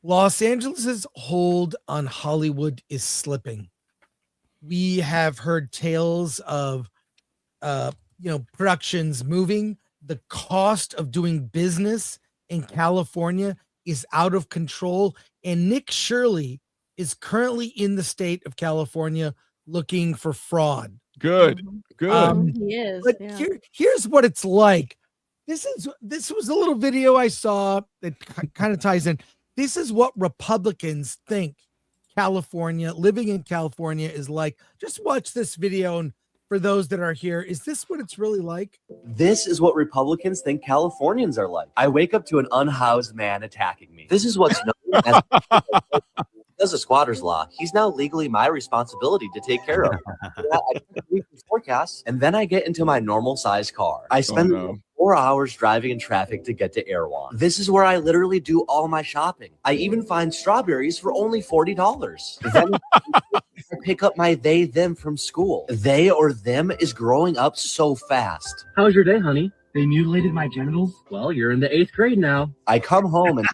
Los Angeles's hold on Hollywood is slipping. We have heard tales of, productions moving. The cost of doing business in California is out of control. And Nick Shirley is currently in the state of California looking for fraud. Good. He is. But here's what it's like. This was a little video I saw that kind of ties in. This is what Republicans think living in California is like. Just watch this video. And for those that are here, is this what it's really like? This is what Republicans think Californians are like. I wake up to an unhoused man attacking me. This is what's known as does a squatter's law. He's now legally my responsibility to take care of. I read the forecasts, and then I get into my normal size car. I spend 4 hours driving in traffic to get to Erewhon. This is where I literally do all my shopping. I even find strawberries for only $40. Then I pick up my they, them from school. They or them is growing up so fast. How was your day, honey? They mutilated my genitals? Well, you're in the 8th grade now. I come home and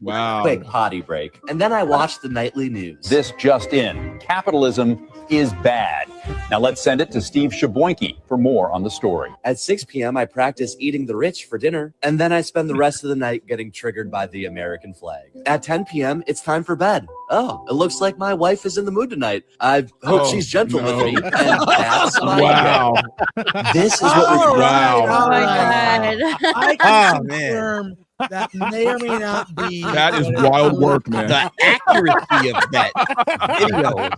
quick potty break, and then I watch the nightly news. This just in. Capitalism is bad. Now let's send it to Steve Shaboinky for more on the story. At 6 p.m., I practice eating the rich for dinner, and then I spend the rest of the night getting triggered by the American flag. At 10 p.m., it's time for bed. Oh, it looks like my wife is in the mood tonight. I hope she's gentle with me. And that's my bed. This is what we're doing. Oh my God. I can confirm that may or may not be. That is wild work, man. The accuracy of that video is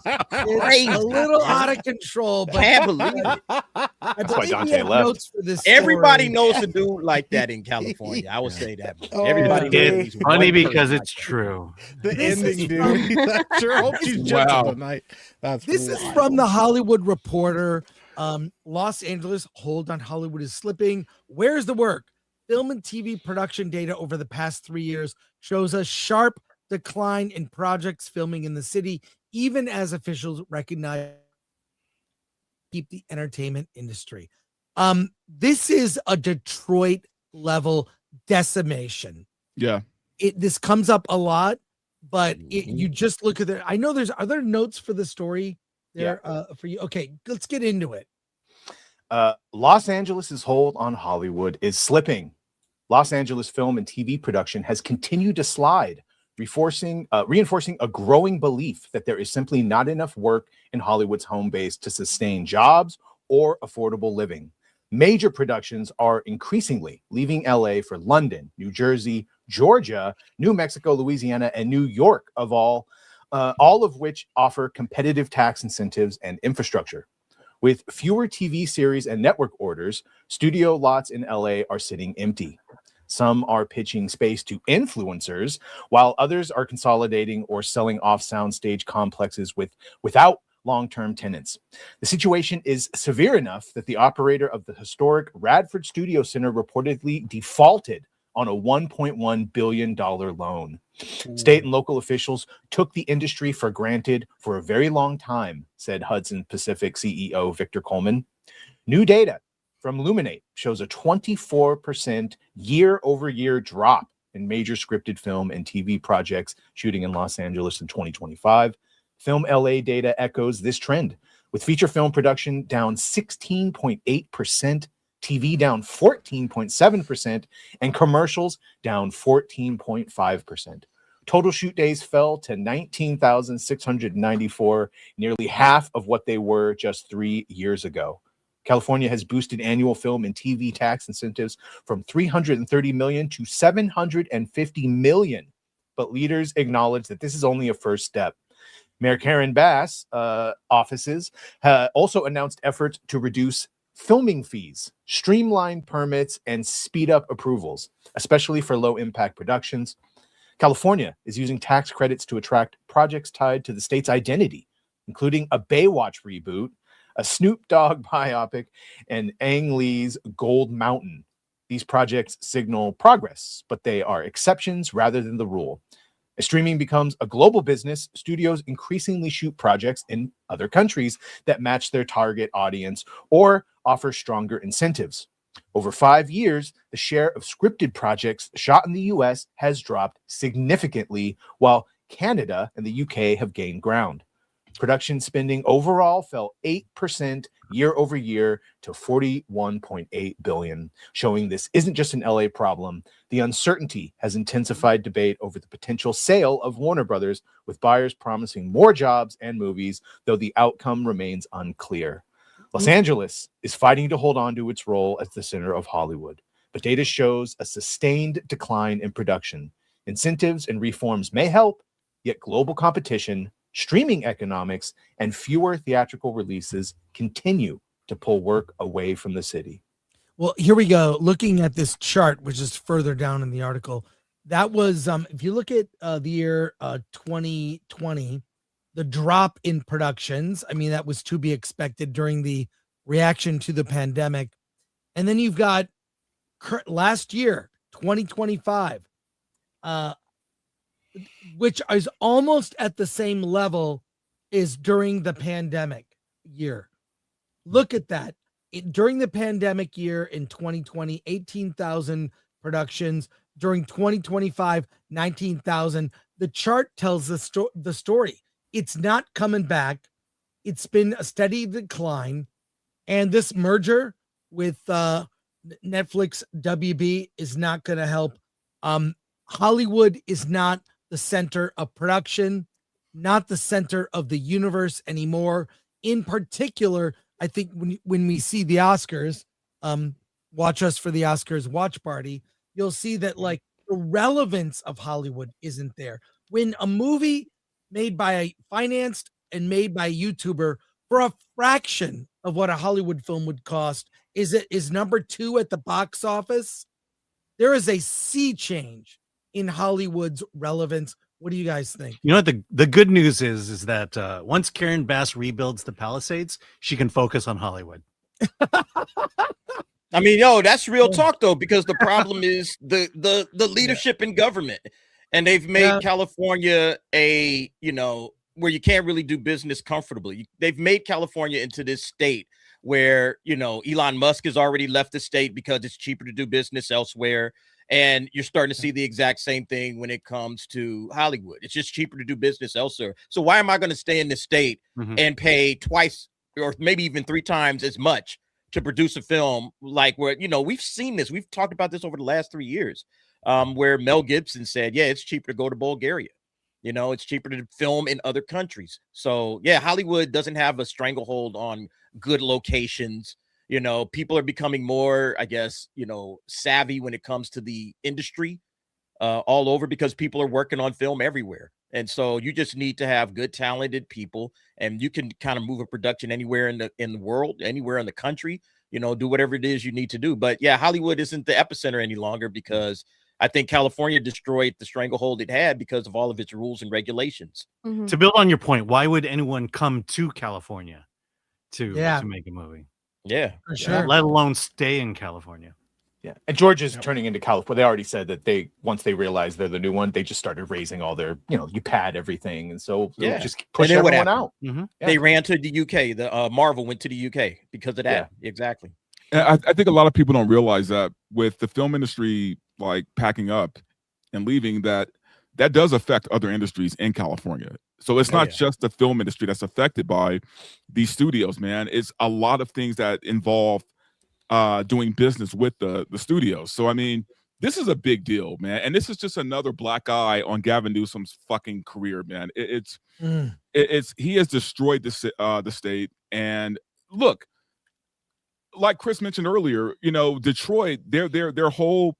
crazy. It's a little out of control, but can't believe it. That's why Dante left. Everybody knows a dude like that in California. I would say that. Everybody knows. It's funny because it's true. The ending, dude. I sure hope she's gentle tonight. This is from the Hollywood Reporter. Los Angeles hold on Hollywood is slipping. Where's the work? Film and TV production data over the past 3 years shows a sharp decline in projects filming in the city, even as officials recognize keep the entertainment industry. This is a Detroit level decimation. Yeah. This comes up a lot, but you just look at it. I know are there notes for the story there for you? Okay, let's get into it. Los Angeles' hold on Hollywood is slipping. Los Angeles film and TV production has continued to slide, reinforcing a growing belief that there is simply not enough work in Hollywood's home base to sustain jobs or affordable living. Major productions are increasingly leaving LA for London, New Jersey, Georgia, New Mexico, Louisiana, and New York, all of which offer competitive tax incentives and infrastructure. With fewer TV series and network orders, studio lots in LA are sitting empty. Some are pitching space to influencers, while others are consolidating or selling off soundstage complexes without long-term tenants. The situation is severe enough that the operator of the historic Radford Studio Center reportedly defaulted on a $1.1 billion loan. State and local officials took the industry for granted for a very long time, said Hudson Pacific CEO Victor Coleman. New data from Luminate shows a 24% year-over-year drop in major scripted film and TV projects shooting in Los Angeles in 2025. Film LA data echoes this trend, with feature film production down 16.8%, TV down 14.7%, and commercials down 14.5%. Total shoot days fell to 19,694, nearly half of what they were just 3 years ago. California has boosted annual film and TV tax incentives from $330 million to $750 million, but leaders acknowledge that this is only a first step. Mayor Karen Bass' offices also announced efforts to reduce filming fees, streamline permits, and speed up approvals, especially for low-impact productions. California is using tax credits to attract projects tied to the state's identity, including a Baywatch reboot, a Snoop Dogg biopic, and Ang Lee's Gold Mountain. These projects signal progress, but they are exceptions rather than the rule. As streaming becomes a global business, studios increasingly shoot projects in other countries that match their target audience or offer stronger incentives. Over 5 years, the share of scripted projects shot in the U.S. has dropped significantly, while Canada and the UK have gained ground. Production spending overall fell 8% year over year to $41.8 billion, showing this isn't just an LA problem. The uncertainty has intensified debate over the potential sale of Warner Brothers, with buyers promising more jobs and movies, though the outcome remains unclear. Los Angeles is fighting to hold on to its role as the center of Hollywood, but data shows a sustained decline in production. Incentives and reforms may help, yet global competition, streaming economics, and fewer theatrical releases continue to pull work away from the city. Well, here we go. Looking at this chart, which is further down in the article, that was if you look at the year 2020, the drop in productions, I mean, that was to be expected during the reaction to the pandemic. And then you've got last year, 2025, which is almost at the same level as during the pandemic year. Look at that. During the pandemic year in 2020, 18,000 productions. During 2025, 19,000. The chart tells the story. It's not coming back. It's been a steady decline. And this merger with Netflix, WB is not going to help. Hollywood is not the center of production, not the center of the universe anymore. In particular, I think when we see the Oscars, watch us for the Oscars watch party, you'll see that like the relevance of Hollywood isn't there. When a movie financed and made by a YouTuber for a fraction of what a Hollywood film would cost is number 2 at the box office, there is a sea change in Hollywood's relevance. What do you guys think? You know what the good news is that once Karen Bass rebuilds the Palisades, she can focus on Hollywood. I mean, that's real talk though, because the problem is the leadership in government, and they've made California where you can't really do business comfortably. They've made California into this state where Elon Musk has already left the state because it's cheaper to do business elsewhere. And you're starting to see the exact same thing when it comes to Hollywood. It's just cheaper to do business elsewhere. So why am I going to stay in this state and pay twice or maybe even 3 times as much to produce a film like where, we've seen this. We've talked about this over the last 3 years where Mel Gibson said, it's cheaper to go to Bulgaria. It's cheaper to film in other countries. So, Hollywood doesn't have a stranglehold on good locations. People are becoming more, I guess, savvy when it comes to the industry all over, because people are working on film everywhere. And so you just need to have good, talented people, and you can kind of move a production anywhere in the world, anywhere in the country, do whatever it is you need to do. But Hollywood isn't the epicenter any longer, because I think California destroyed the stranglehold it had because of all of its rules and regulations. Mm-hmm. To build on your point, why would anyone come to California to make a movie? Yeah, for sure. Let alone stay in California. Yeah, and Georgia's turning into California. They already said that once they realized they're the new one, they just started raising all their, you pad everything, and so just push everyone out. Mm-hmm. Yeah. They ran to the UK. The Marvel went to the UK because of that. Yeah. Exactly. And I think a lot of people don't realize that with the film industry like packing up and leaving, that does affect other industries in California. So it's not just the film industry that's affected by these studios, man. It's a lot of things that involve doing business with the studios. So, I mean, this is a big deal, man. And this is just another black eye on Gavin Newsom's fucking career, man. It's he has destroyed the state. And look, like Chris mentioned earlier, Detroit, their whole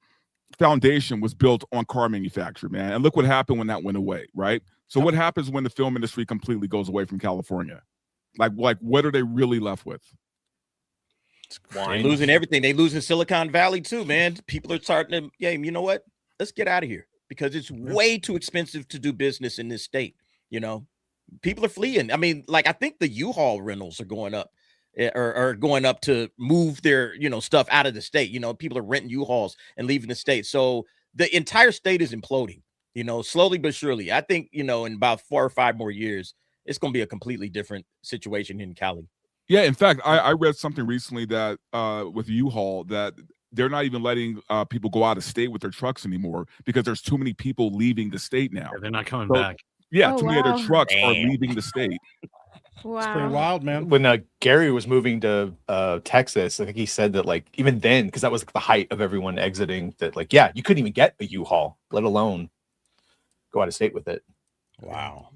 foundation was built on car manufacture, man. And look what happened when that went away, right? So what happens when the film industry completely goes away from California? Like what are they really left with? They're losing everything. They losing Silicon Valley too, man. People are starting to, you know what? Let's get out of here, because it's way too expensive to do business in this state. People are fleeing. I mean, like, I think the U-Haul rentals are going up. Are going up to move their, stuff out of the state. People are renting U-Hauls and leaving the state. So the entire state is imploding, slowly but surely. I think, in about 4 or 5 more years, it's going to be a completely different situation in Cali. Yeah, in fact, I read something recently that with U-Haul that they're not even letting people go out of state with their trucks anymore because there's too many people leaving the state now. Yeah, they're not coming back. Yeah, Oh, too many of their wow. trucks are Damn. leaving the state. It's pretty Wow. wild, man. When Gary was moving to Texas, I think he said that like even then, because that was like, the height of everyone exiting, that like you couldn't even get a U-Haul, let alone go out of state with it. Wow.